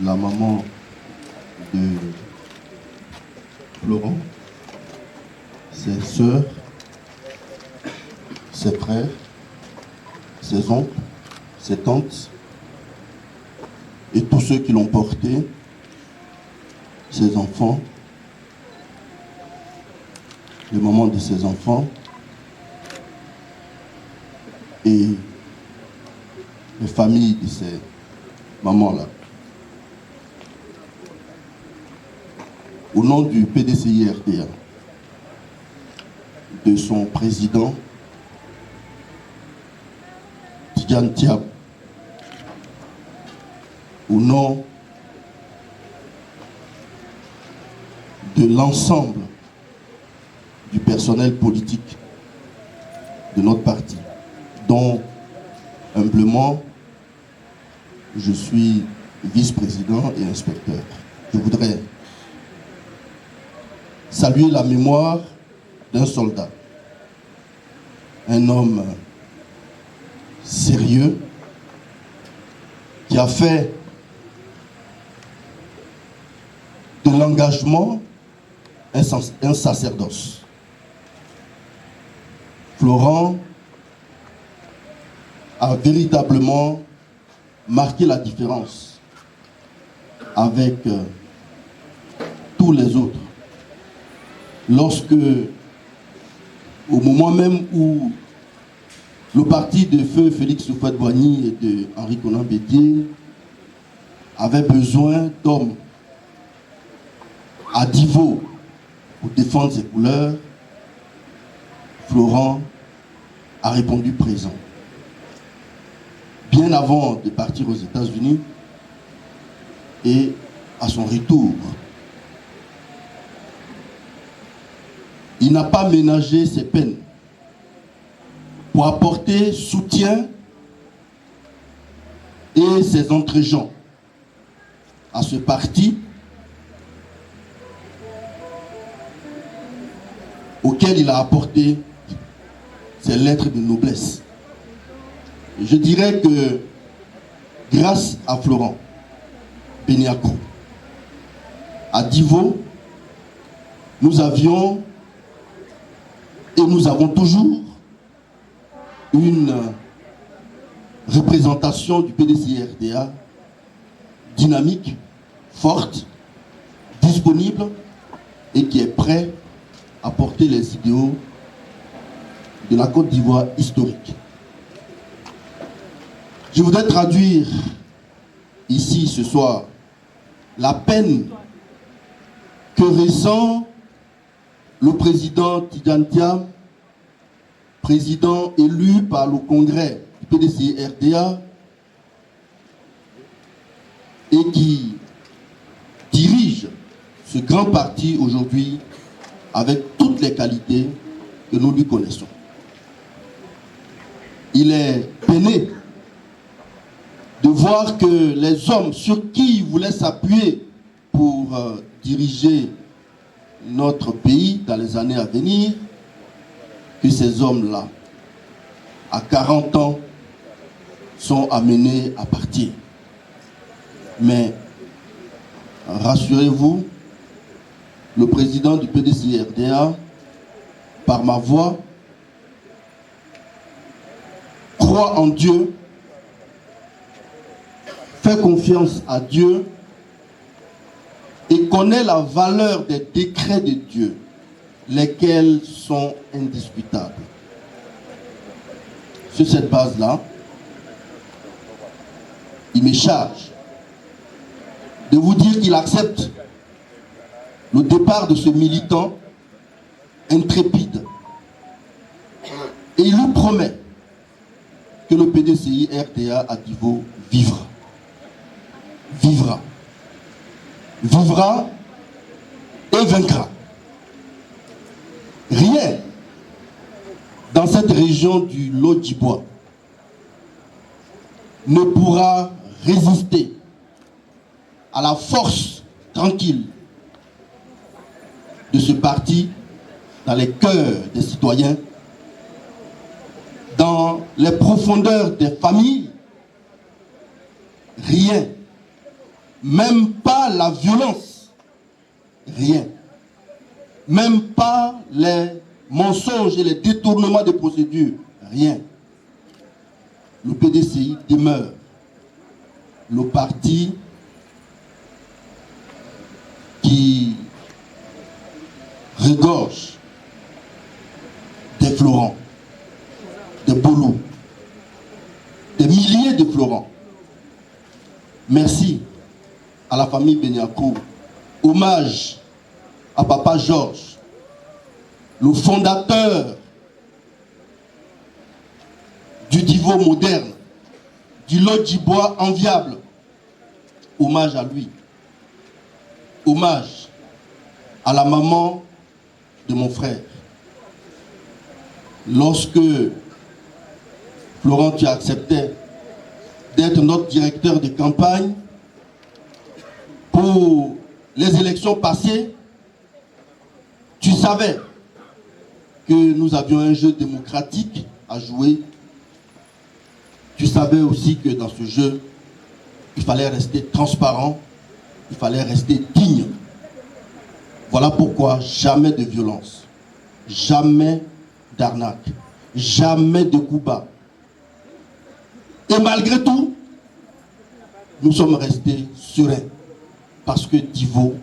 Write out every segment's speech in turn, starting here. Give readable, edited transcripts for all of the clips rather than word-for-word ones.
la maman de Florent, ses sœurs, ses frères, ses oncles, ses tantes et tous ceux qui l'ont porté, ses enfants, les mamans de ses enfants et les familles de ces mamans-là. Au nom du PDCI-RDA, de son président, Tidjane Thiam, au nom de l'ensemble du personnel politique de notre parti, dont humblement je suis vice-président et inspecteur. Je voudrais saluer la mémoire d'un soldat, un homme sérieux qui a fait de l'engagement un sacerdoce. Florent a véritablement marqué la différence avec tous les autres. Lorsque, au moment même où le parti de feu Félix Houphouët-Boigny et de Henri Konan Bédié avait besoin d'hommes à Divo pour défendre ses couleurs, Florent a répondu présent. Bien avant de partir aux États-Unis et à son retour, il n'a pas ménagé ses peines pour apporter soutien et ses entregents à ce parti auquel il a apporté ses lettres de noblesse. Je dirais que grâce à Florent Beniakou, à Divo, nous avions et nous avons toujours une représentation du PDCI-RDA dynamique, forte, disponible et qui est prêt à porter les idéaux de la Côte d'Ivoire historique. Je voudrais traduire ici ce soir la peine que ressent le président Tidjane Thiam, président élu par le congrès du PDCI-RDA et qui dirige ce grand parti aujourd'hui avec toutes les qualités que nous lui connaissons. Il est peiné de voir que les hommes sur qui il voulait s'appuyer pour diriger notre pays dans les années à venir, que ces hommes-là, à 40 ans, sont amenés à partir. Mais rassurez-vous, le président du PDCI-RDA, par ma voix, croit en Dieu, fait confiance à Dieu et connaît la valeur des décrets de Dieu, lesquels sont indiscutables. Sur cette base-là, il me charge de vous dire qu'il accepte le départ de ce militant intrépide et il lui promet que le PDCI-RDA à Divo vivra. Vivra et vaincra. Rien dans cette région du Lodjibois ne pourra résister à la force tranquille de ce parti dans les cœurs des citoyens, dans les profondeurs des familles. Rien Même pas la violence. Rien. Même pas les mensonges et les détournements de procédures. Rien. Le PDCI demeure le parti qui regorge des Florents, des Boulou, des milliers de Florents. Merci à la famille Beniakou. Hommage à Papa Georges, le fondateur du Divo moderne, du Lodjibois enviable. Hommage à lui. Hommage à la maman de mon frère. Lorsque Florent, tu acceptais d'être notre directeur de campagne pour les élections passées, tu savais que nous avions un jeu démocratique à jouer. Tu savais aussi que dans ce jeu, il fallait rester transparent, il fallait rester digne. Voilà pourquoi jamais de violence, jamais d'arnaque, jamais de coups bas. Et malgré tout, nous sommes restés sereins parce que Divo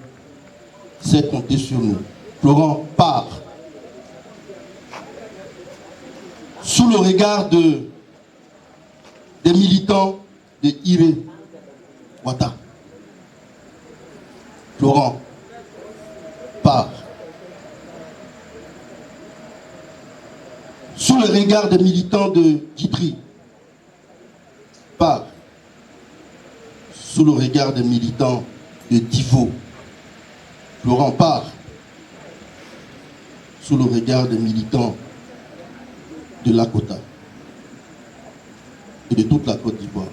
s'est compté sur nous. Florent part sous le regard des militants de Iré Ouattara. Florent part sous le regard des militants de Guitry. Part sous le regard des militants de Divo. Florent part sous le regard des militants de Lakota et de toute la Côte d'Ivoire.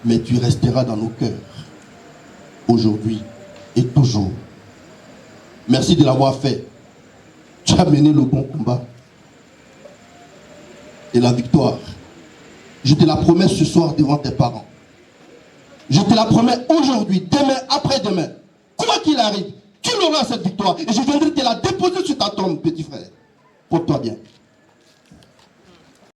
Mais tu resteras dans nos cœurs, aujourd'hui et toujours. Merci de l'avoir fait. Tu as mené le bon combat et la victoire. Je te la promets ce soir devant tes parents. Je te la promets aujourd'hui, demain, après-demain. Quoi qu'il arrive, tu l'auras cette victoire et je viendrai te la déposer sur ta tombe, petit frère. Porte-toi bien.